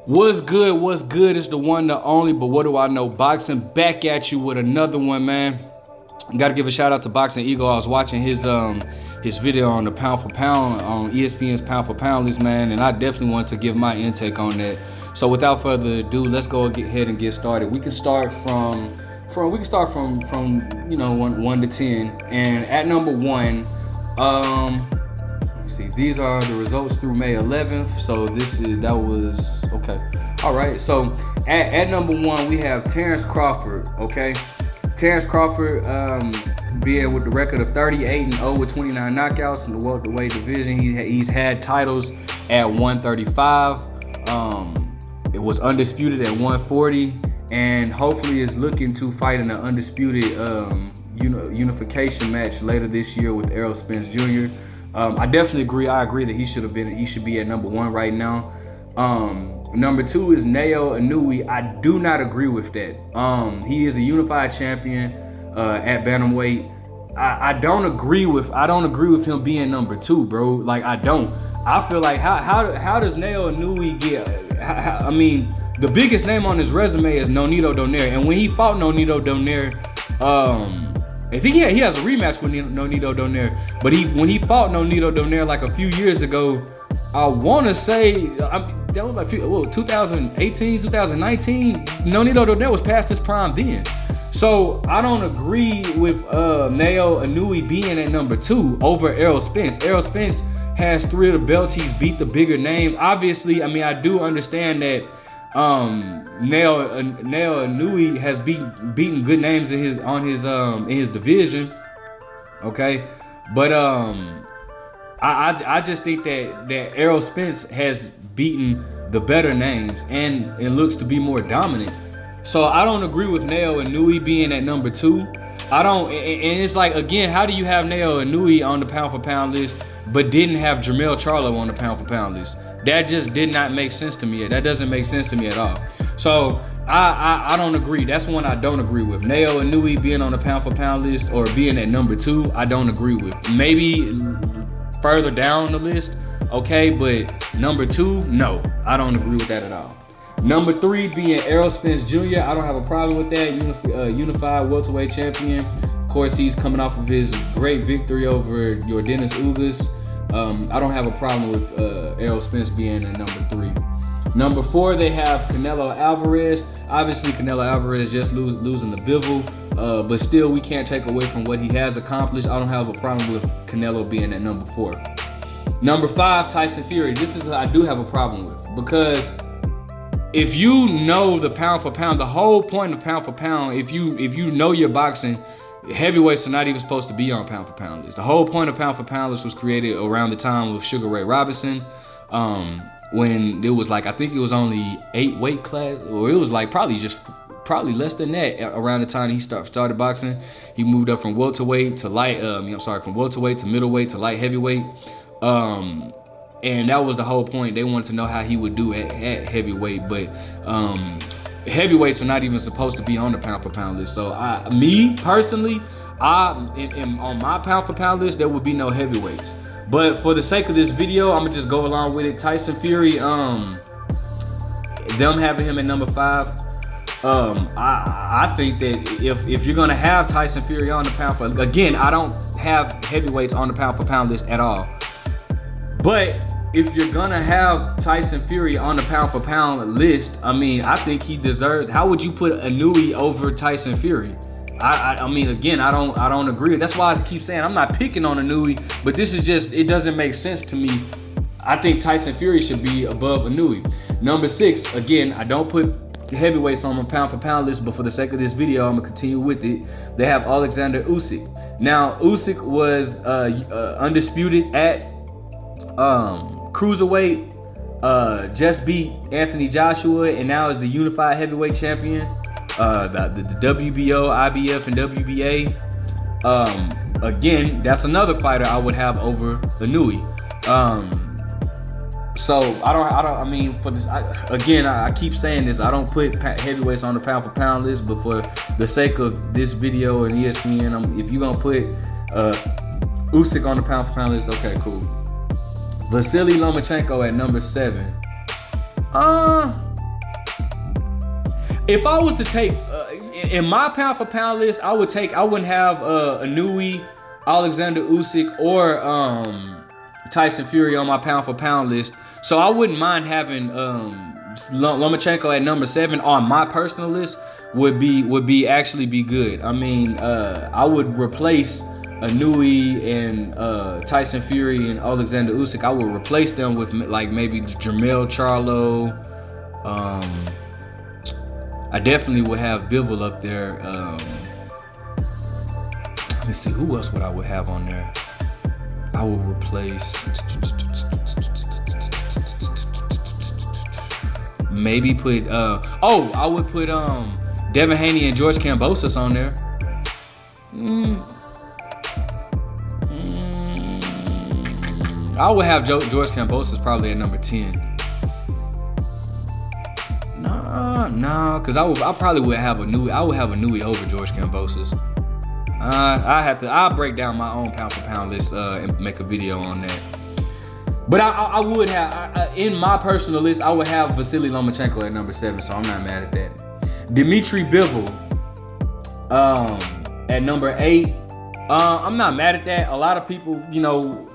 What's good? What's good? It's the one, the only, but what do I know? Boxing back at you with another one, man. Got to give a shout out to Boxing Eagle. I was watching his video on the pound for pound on ESPN's pound for pound list, man, and I definitely want to give my intake on that. So without further ado, let's go ahead and get started. We can start from one to 10, and at number one, see, these are the results through May 11th. So that was okay. All right. So at number one, we have Terrence Crawford. Okay, Terrence Crawford, being with the record of 38-0 with 29 knockouts in the welterweight division. He's had titles at 135. It was undisputed at 140, and hopefully is looking to fight in an undisputed unification match later this year with Errol Spence Jr. I definitely agree. I agree that he should be at number one right now. Number two is Neo Inoue. I do not agree with that. He is a unified champion at bantamweight. I don't agree with him being number two, bro. Like, I don't. I feel like how does Neo Inoue get? I mean, the biggest name on his resume is Nonito Donaire, and when he fought Nonito Donaire, I think he has a rematch with Nonito Donaire, but when he fought Nonito Donaire like a few years ago, I want to say that was like 2018, 2019. Nonito Donaire was past his prime then. So I don't agree with Neo Inoue being at number two over Errol Spence. Errol Spence has 3 of the belts. He's beat the bigger names. Obviously, I mean, I do understand that Neo Inoue has beaten good names in his division, okay, but I just think that Errol Spence has beaten the better names and it looks to be more dominant. So I don't agree with Neo Inoue being at number two. I don't, and it's like, again, how do you have Neo Inoue on the pound for pound list but didn't have Jermell Charlo on the pound for pound list? That just did not make sense to me. That doesn't make sense to me at all. So I don't agree. That's one I don't agree with. Neo Inoue being on the pound for pound list or being at number two, I don't agree with. Maybe further down the list, okay, but number two, no, I don't agree with that at all. Number three being Errol Spence Jr. I don't have a problem with that. Unified welterweight champion. Of course, he's coming off of his great victory over Yordenis Ugas. I don't have a problem with Errol Spence being at number three. Number four, they have Canelo Alvarez. Obviously, Canelo Alvarez just losing the Bivol, but still, we can't take away from what he has accomplished. I don't have a problem with Canelo being at number four. Number five, Tyson Fury. This is what I do have a problem with, because if you know the pound for pound, the whole point of pound for pound, if you know your boxing, heavyweights are not even supposed to be on pound for pound list. The whole point of pound for pound list was created around the time of Sugar Ray Robinson, when it was like, I think it was only 8 weight class, or it was like probably less than that around the time he started boxing. He moved up from welterweight to from welterweight to middleweight to light heavyweight. And that was the whole point. They wanted to know how he would do at heavyweight, but heavyweights are not even supposed to be on the pound for pound list. So me personally, on my pound for pound list, there would be no heavyweights. But for the sake of this video, I'm gonna just go along with it. Tyson Fury, them having him at number five, I think that if you're gonna have Tyson Fury on the pound for, again, I don't have heavyweights on the pound for pound list at all. But if you're gonna have Tyson Fury on the pound for pound list, I mean, I think he deserves. How would you put Inoue over Tyson Fury? I mean, again, I don't agree. That's why I keep saying I'm not picking on Inoue, but this is just, it doesn't make sense to me. I think Tyson Fury should be above Inoue. Number six, again, I don't put heavyweights on my pound for pound list, but for the sake of this video, I'm gonna continue with it. They have Alexander Usyk. Now, Usyk was undisputed at cruiserweight, just beat Anthony Joshua, and now is the unified heavyweight champion. The WBO, IBF, and WBA. Again, that's another fighter I would have over Inoue. So I mean, for this, I keep saying this, I don't put heavyweights on the pound for pound list, but for the sake of this video and ESPN, if you're gonna put Usyk on the pound for pound list, okay, cool. Vasily Lomachenko at number 7. If I was to take in my pound for pound list, I wouldn't have Inouye, Alexander Usyk, or Tyson Fury on my pound for pound list. So I wouldn't mind having Lomachenko at number 7 on my personal list. Would be actually be good. I mean, I would replace Inouye and Tyson Fury and Alexander Usyk. I would replace them with like maybe Jermell Charlo. I definitely would have Bivol up there. Let me see, who else would I have on there? I would replace maybe put I would put Devin Haney and George Kambosos on there. I would have George Kambosos probably at number 10. Nah, because I probably would have Inouye. I would have Inouye over George Kambosos. I'll break down my own pound for pound list and make a video on that. But I would have, in my personal list, I would have Vasily Lomachenko at number 7, so I'm not mad at that. Dimitri Bivol at number 8. I'm not mad at that. A lot of people,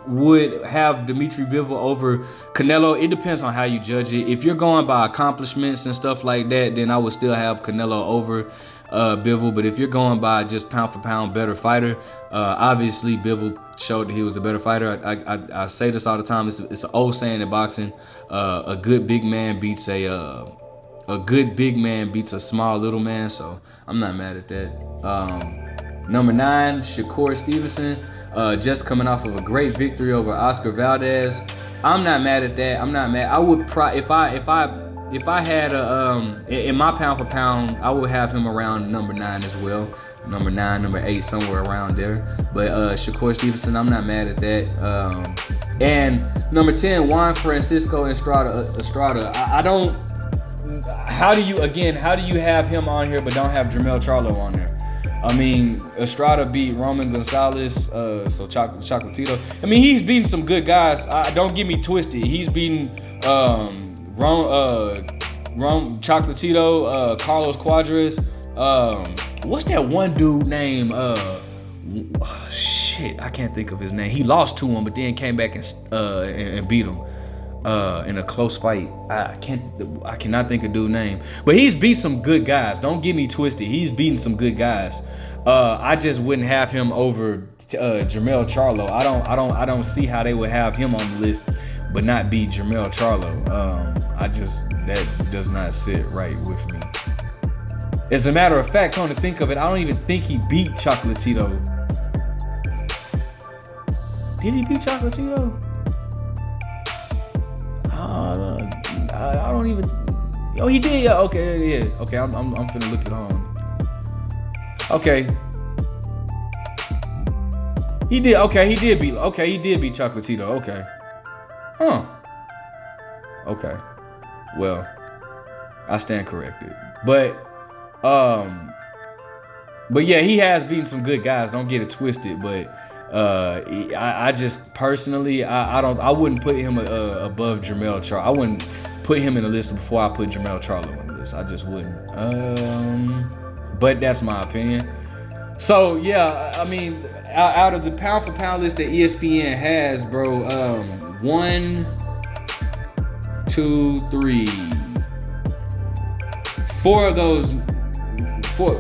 would have Dimitri Bivol over Canelo. It depends on how you judge it. If you're going by accomplishments and stuff like that, then I would still have Canelo over Bivol. But if you're going by just pound for pound better fighter, obviously Bivol showed that he was the better fighter. I say this all the time. It's an old saying in boxing. A good big man beats a good big man beats a small little man. So I'm not mad at that. Number 9, Shakur Stevenson, just coming off of a great victory over Oscar Valdez. I'm not mad at that. I'm not mad. I would if I had in my pound for pound, I would have him around number 9 as well. Number 9, number 8, somewhere around there. But Shakur Stevenson, I'm not mad at that. And number 10, Juan Francisco Estrada. I don't. How do you have him on here but don't have Jermell Charlo on there? I mean, Estrada beat Roman Gonzalez, so Chocolatito. I mean, he's beaten some good guys. Don't get me twisted. He's beaten Chocolatito, Carlos Cuadras. What's that one dude name? Shit, I can't think of his name. He lost to him, but then came back and beat him in a close fight. I cannot think of dude's name. But he's beat some good guys. Don't get me twisted. He's beaten some good guys. I just wouldn't have him over Jermell Charlo. I don't see how they would have him on the list but not beat Jermell Charlo. That does not sit right with me. As a matter of fact, come to think of it, I don't even think he beat Chocolatito. Did he beat Chocolatito? I don't even. Oh, he did. Yeah. Okay. Yeah. Okay. I'm finna look it on. Okay. He did. Okay. He did beat. Okay. He did beat Chocolatito. Okay. Huh. Okay. Well, I stand corrected. But yeah, he has beaten some good guys. Don't get it twisted. But I just personally, I wouldn't put him above Jermell Charlo. I wouldn't put him in the list before I put Jermell Charlo on the list. I just wouldn't. But that's my opinion. So yeah, I mean, out of the pound for pound list that ESPN has, bro, 1, 2, 3, 4 of those.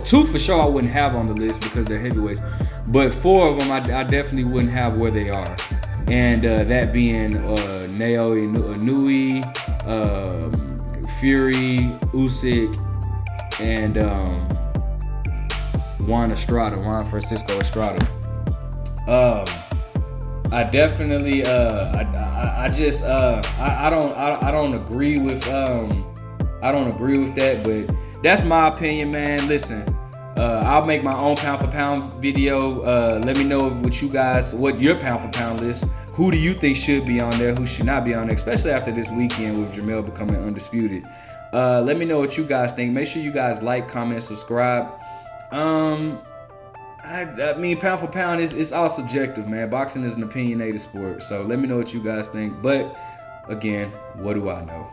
2 for sure I wouldn't have on the list because they're heavyweights, but 4 of them I definitely wouldn't have where they are, and that being Naoya Inouye, Fury, Usyk, and Juan Francisco Estrada. I definitely I don't agree with that, but that's my opinion, man. Listen, I'll make my own pound for pound video. Let me know what your pound for pound list. Who do you think should be on there? Who should not be on there? Especially after this weekend with Jermell becoming undisputed. Let me know what you guys think. Make sure you guys like, comment, subscribe. I mean, pound for pound is all subjective, man. Boxing is an opinionated sport. So let me know what you guys think. But again, what do I know?